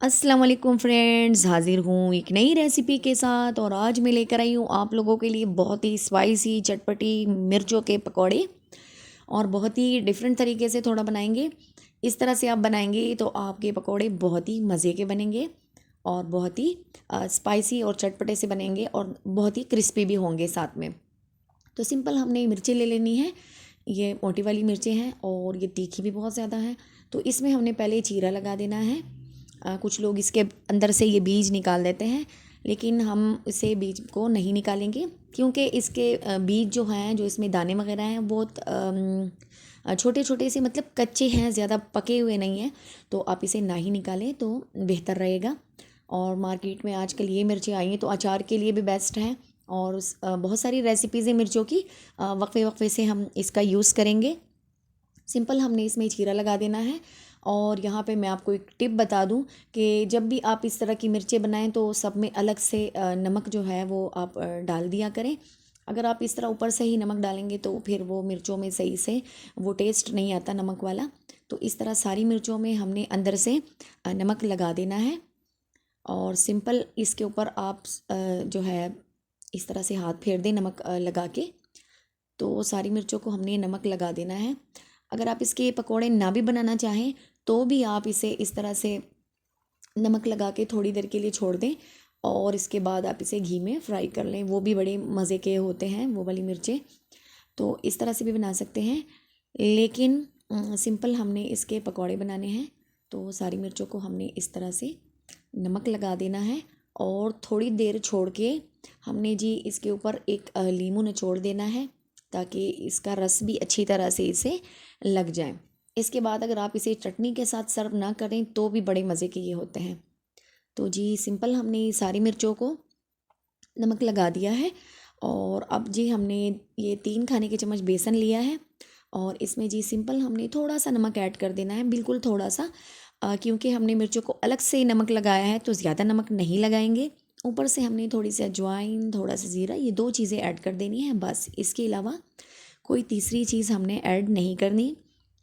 अस्सलाम वालेकुम फ्रेंड्स, हाज़िर हूँ एक नई रेसिपी के साथ। और आज मैं लेकर आई हूँ आप लोगों के लिए बहुत ही स्पाइसी चटपटी मिर्चों के पकौड़े। और बहुत ही डिफरेंट तरीके से थोड़ा बनाएंगे। इस तरह से आप बनाएंगे तो आपके पकौड़े बहुत ही मज़े के बनेंगे और बहुत ही स्पाइसी और चटपटे से बनेंगे और बहुत ही क्रिस्पी भी होंगे साथ में। तो सिंपल हमने मिर्चें ले लेनी है। ये मोटी वाली मिर्चें हैं और ये तीखी भी बहुत ज़्यादा है। तो इसमें हमने पहले चीरा लगा देना है। कुछ लोग इसके अंदर से ये बीज निकाल देते हैं, लेकिन हम इसे बीज को नहीं निकालेंगे क्योंकि इसके बीज जो हैं, जो इसमें दाने वगैरह हैं, बहुत छोटे छोटे से, मतलब कच्चे हैं, ज़्यादा पके हुए नहीं हैं। तो आप इसे ना ही निकालें तो बेहतर रहेगा। और मार्केट में आजकल ये मिर्चें आई हैं तो अचार के लिए भी बेस्ट हैं। और बहुत सारी रेसिपीज़ हैं मिर्चों की, वक्फे वक्फे से हम इसका यूज़ करेंगे। सिंपल हमने इसमें चीरा लगा देना है। और यहाँ पे मैं आपको एक टिप बता दूँ कि जब भी आप इस तरह की मिर्चें बनाएं तो सब में अलग से नमक जो है वो आप डाल दिया करें। अगर आप इस तरह ऊपर से ही नमक डालेंगे तो फिर वो मिर्चों में सही से वो टेस्ट नहीं आता नमक वाला। तो इस तरह सारी मिर्चों में हमने अंदर से नमक लगा देना है। और सिंपल इसके ऊपर आप जो है इस तरह से हाथ फेर दें नमक लगा के। तो सारी मिर्चों को हमने नमक लगा देना है। अगर आप इसके पकोड़े ना भी बनाना चाहें तो भी आप इसे इस तरह से नमक लगा के थोड़ी देर के लिए छोड़ दें और इसके बाद आप इसे घी में फ्राई कर लें, वो भी बड़े मज़े के होते हैं वो वाली मिर्चें। तो इस तरह से भी बना सकते हैं, लेकिन सिंपल हमने इसके पकोड़े बनाने हैं। तो सारी मिर्चों को हमने इस तरह से नमक लगा देना है और थोड़ी देर छोड़ के हमने जी इसके ऊपर एक लीमू निचोड़ देना है ताकि इसका रस भी अच्छी तरह से इसे लग जाए। इसके बाद अगर आप इसे चटनी के साथ सर्व ना करें तो भी बड़े मज़े के ये होते हैं। तो जी सिंपल हमने सारी मिर्चों को नमक लगा दिया है। और अब जी हमने ये 3 खाने के चम्मच बेसन लिया है और इसमें जी सिंपल हमने थोड़ा सा नमक ऐड कर देना है, बिल्कुल थोड़ा सा, क्योंकि हमने मिर्चों को अलग से नमक लगाया है तो ज़्यादा नमक नहीं लगाएंगे। ऊपर से हमने थोड़ी सी अजवाइन, थोड़ा सा ज़ीरा, ये 2 चीज़ें ऐड कर देनी है बस। इसके अलावा कोई तीसरी चीज़ हमने ऐड नहीं करनी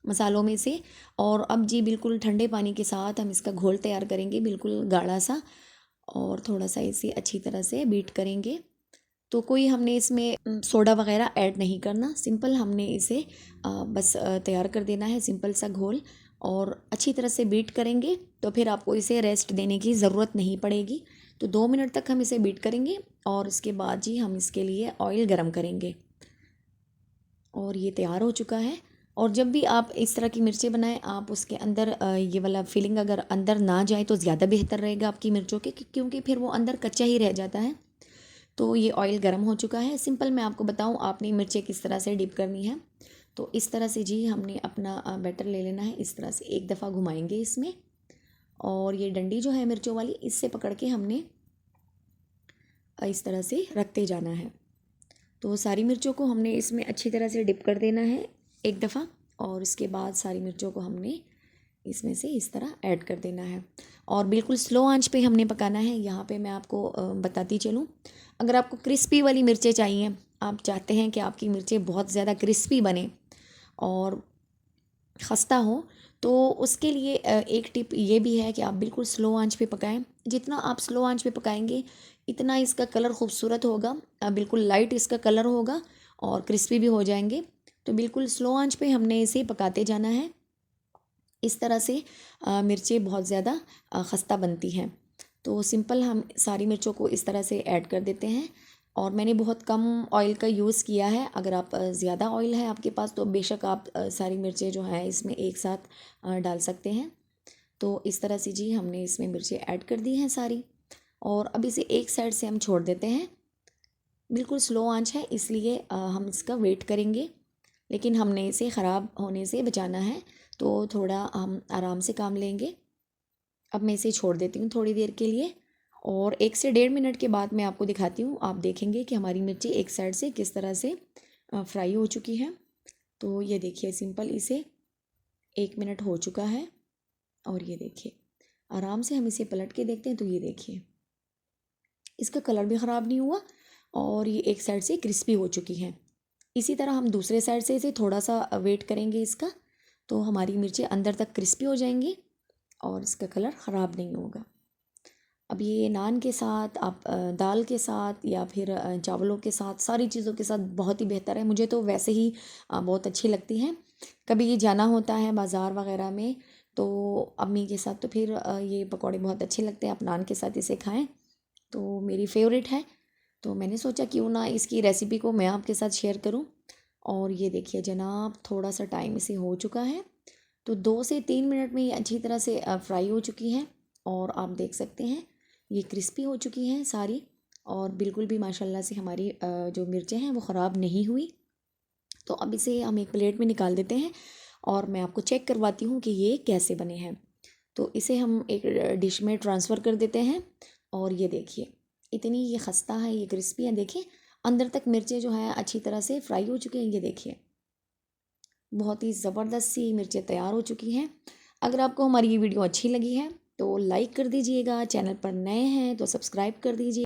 मसालों में से। और अब जी बिल्कुल ठंडे पानी के साथ हम इसका घोल तैयार करेंगे, बिल्कुल गाढ़ा सा। और थोड़ा सा इसे अच्छी तरह से बीट करेंगे। तो कोई हमने इसमें सोडा वगैरह ऐड नहीं करना, सिंपल हमने इसे बस तैयार कर देना है, सिंपल सा घोल। और अच्छी तरह से बीट करेंगे तो फिर आपको इसे रेस्ट देने की ज़रूरत नहीं पड़ेगी। तो 2 मिनट तक हम इसे बीट करेंगे और उसके बाद जी हम इसके लिए ऑयल गरम करेंगे। और ये तैयार हो चुका है। और जब भी आप इस तरह की मिर्चें बनाएं आप उसके अंदर ये वाला फिलिंग अगर अंदर ना जाए तो ज़्यादा बेहतर रहेगा आपकी मिर्चों के, क्योंकि फिर वो अंदर कच्चा ही रह जाता है। तो ये ऑयल गर्म हो चुका है। सिंपल मैं आपको बताऊं आपने मिर्चें किस तरह से डिप करनी है। तो इस तरह से जी हमने अपना बैटर ले लेना है, इस तरह से एक दफ़ा घुमाएंगे इसमें। और ये डंडी जो है मिर्चों वाली, इससे पकड़ के हमने इस तरह से रखते जाना है। तो सारी मिर्चों को हमने इसमें अच्छी तरह से डिप कर देना है एक दफ़ा। और उसके बाद सारी मिर्चों को हमने इसमें से इस तरह ऐड कर देना है और बिल्कुल स्लो आंच पे हमने पकाना है। यहाँ पे मैं आपको बताती चलूँ, अगर आपको क्रिस्पी वाली मिर्चें चाहिए, आप चाहते हैं कि आपकी मिर्चें बहुत ज़्यादा क्रिस्पी बने और खस्ता हो, तो उसके लिए एक टिप ये भी है कि आप बिल्कुल स्लो आंच पे पकाएं। जितना आप स्लो आंच पे पकाएंगे इतना इसका कलर खूबसूरत होगा, बिल्कुल लाइट इसका कलर होगा और क्रिस्पी भी हो जाएंगे। तो बिल्कुल स्लो आंच पे हमने इसे पकाते जाना है। इस तरह से मिर्चें बहुत ज़्यादा खस्ता बनती हैं। तो सिंपल हम सारी मिर्चों को इस तरह से ऐड कर देते हैं। और मैंने बहुत कम ऑयल का यूज़ किया है, अगर आप ज़्यादा ऑयल है आपके पास तो बेशक आप सारी मिर्चें जो हैं इसमें एक साथ डाल सकते हैं। तो इस तरह से जी हमने इसमें मिर्चें ऐड कर दी हैं सारी। और अब इसे एक साइड से हम छोड़ देते हैं, बिल्कुल स्लो आंच है इसलिए हम इसका वेट करेंगे, लेकिन हमने इसे ख़राब होने से बचाना है तो थोड़ा हम आराम से काम लेंगे। अब मैं इसे छोड़ देती हूँ थोड़ी देर के लिए और 1 से 1.5 मिनट के बाद मैं आपको दिखाती हूँ। आप देखेंगे कि हमारी मिर्ची एक साइड से किस तरह से फ्राई हो चुकी है। तो ये देखिए सिंपल इसे 1 मिनट हो चुका है और ये देखिए आराम से हम इसे पलट के देखते हैं तो ये देखिए इसका कलर भी ख़राब नहीं हुआ और ये एक साइड से क्रिस्पी हो चुकी है। इसी तरह हम दूसरे साइड से इसे थोड़ा सा वेट करेंगे इसका, तो हमारी मिर्ची अंदर तक क्रिस्पी हो जाएंगी। और इसका कलर ख़राब नहीं होगा। अब ये नान के साथ, आप दाल के साथ या फिर चावलों के साथ, सारी चीज़ों के साथ बहुत ही बेहतर है। मुझे तो वैसे ही बहुत अच्छी लगती हैं। कभी जाना होता है बाज़ार वगैरह में तो अम्मी के साथ, तो फिर ये पकौड़े बहुत अच्छे लगते हैं। आप नान के साथ इसे खाएं तो मेरी फेवरेट है। तो मैंने सोचा क्यों ना इसकी रेसिपी को मैं आपके साथ शेयर करूं। और ये देखिए जनाब, थोड़ा सा टाइम इसे हो चुका है, तो 2 से 3 मिनट में ये अच्छी तरह से फ्राई हो चुकी हैं। और आप देख सकते हैं ये क्रिस्पी हो चुकी हैं सारी, और बिल्कुल भी माशाल्लाह से हमारी जो मिर्चें हैं वो ख़राब नहीं हुई। तो अब इसे हम एक प्लेट में निकाल देते हैं और मैं आपको चेक करवाती हूँ कि ये कैसे बने हैं। तो इसे हम एक डिश में ट्रांसफ़र कर देते हैं। और ये देखिए इतनी ये खस्ता है, ये क्रिस्पी है। देखिए अंदर तक मिर्चें जो है अच्छी तरह से फ्राई हो चुकी हैं। ये देखिए बहुत ही ज़बरदस्त सी मिर्चें तैयार हो चुकी हैं। अगर आपको हमारी ये वीडियो अच्छी लगी है तो लाइक कर दीजिएगा, चैनल पर नए हैं तो सब्सक्राइब कर दीजिए।